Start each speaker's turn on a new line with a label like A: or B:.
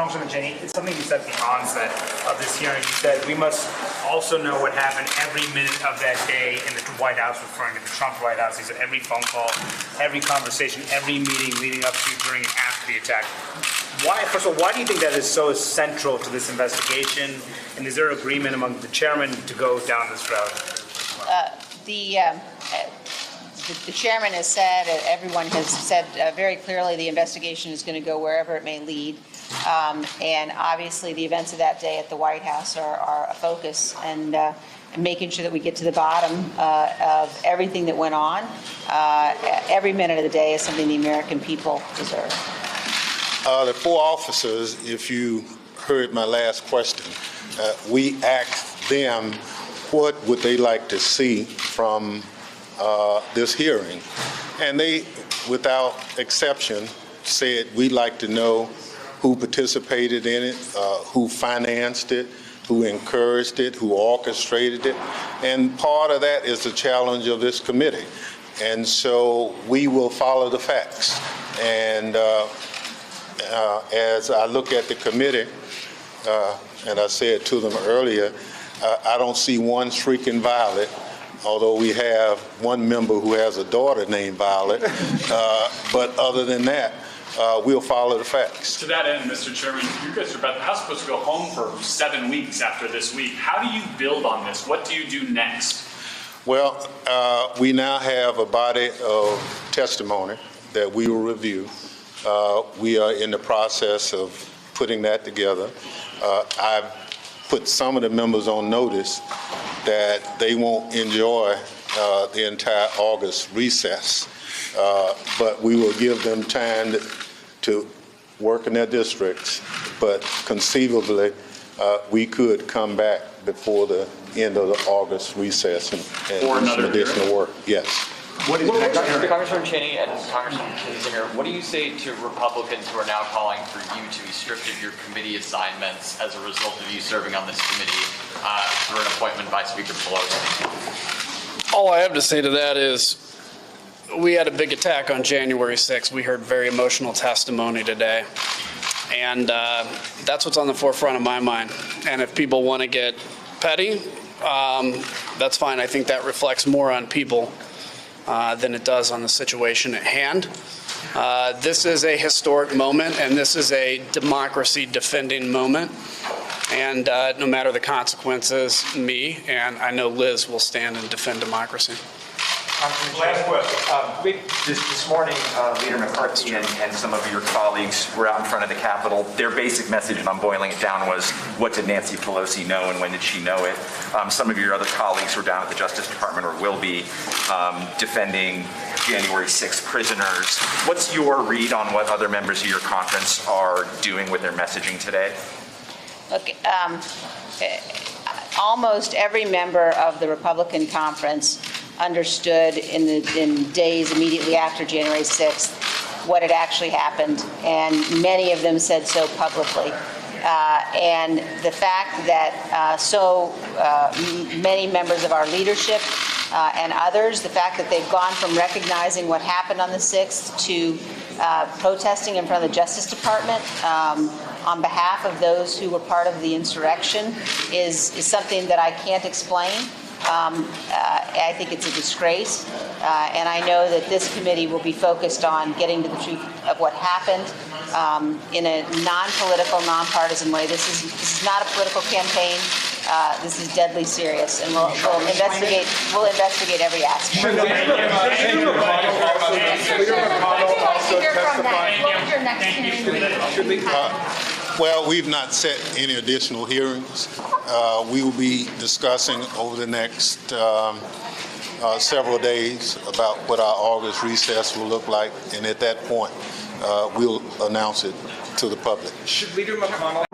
A: Congresswoman Cheney, it's something you said at the onset of this hearing. You said we must also know what happened every minute of that day in the White House, referring to the Trump White House. He said every phone call, every conversation, every meeting leading up to, during, and after the attack. Why, first of all, why do you think that is so central to this investigation? And is there agreement among the chairman to go down this route?
B: The chairman has said, everyone has said very clearly the investigation is going to go wherever it may lead. And obviously the events of that day at the White House are a focus, and making sure that we get to the bottom of everything that went on every minute of the day is something the American people deserve.
C: The four officers, if you heard my last question, we asked them what would they like to see from this hearing. And they, without exception, said we'd like to know who participated in it, who financed it, who encouraged it, who orchestrated it. And part of that is the challenge of this committee. And so we will follow the facts. And as I look at the committee, and I said to them earlier, I don't see one shrieking Violet, although we have one member who has a daughter named Violet. But other than that, we'll follow the facts.
D: To that end, Mr. Chairman, you guys are about the House supposed to go home for 7 weeks after this week. How do you build on this? What do you do next?
C: Well, we now have a body of testimony that we will review. We are in the process of putting that together. I've put some of the members on notice that they won't enjoy the entire August recess, but we will give them time to work in their districts, but conceivably we could come back before the end of the August recess and do some additional work. Yes.
E: Congresswoman Cheney and Congressman Kinzinger, what do you say to Republicans who are now calling for you to be stripped of your committee assignments as a result of you serving on this committee through an appointment by Speaker Pelosi?
F: All I have to say to that is we had a big attack on January 6th. We heard very emotional testimony today. And that's what's on the forefront of my mind. And if people want to get petty, that's fine. I think that reflects more on people than it does on the situation at hand. This is a historic moment, and this is a democracy-defending moment. And no matter the consequences, me and I know Liz will stand and defend democracy.
G: Last question. This morning, Leader McCarthy and some of your colleagues were out in front of the Capitol. Their basic message, and I'm boiling it down, was what did Nancy Pelosi know and when did she know it? Some of your other colleagues were down at the Justice Department, or will be, defending January 6th prisoners. What's your read on what other members of your conference are doing with their messaging today?
B: Look, almost every member of the Republican conference understood in days immediately after January 6th what had actually happened, and many of them said so publicly. And the fact that so many members of our leadership and others, the fact that they've gone from recognizing what happened on the 6th to protesting in front of the Justice Department on behalf of those who were part of the insurrection is something that I can't explain. I think it's a disgrace, and I know that this committee will be focused on getting to the truth of what happened in a non-political, non-partisan way. This is not a political campaign. This is deadly serious, and we'll investigate. We'll investigate every aspect.
H: What was your next hearing?
C: Well, we've not set any additional hearings. We will be discussing over the next several days about what our August recess will look like, and at that point, we'll announce it to the public.
A: Should Leader McConnell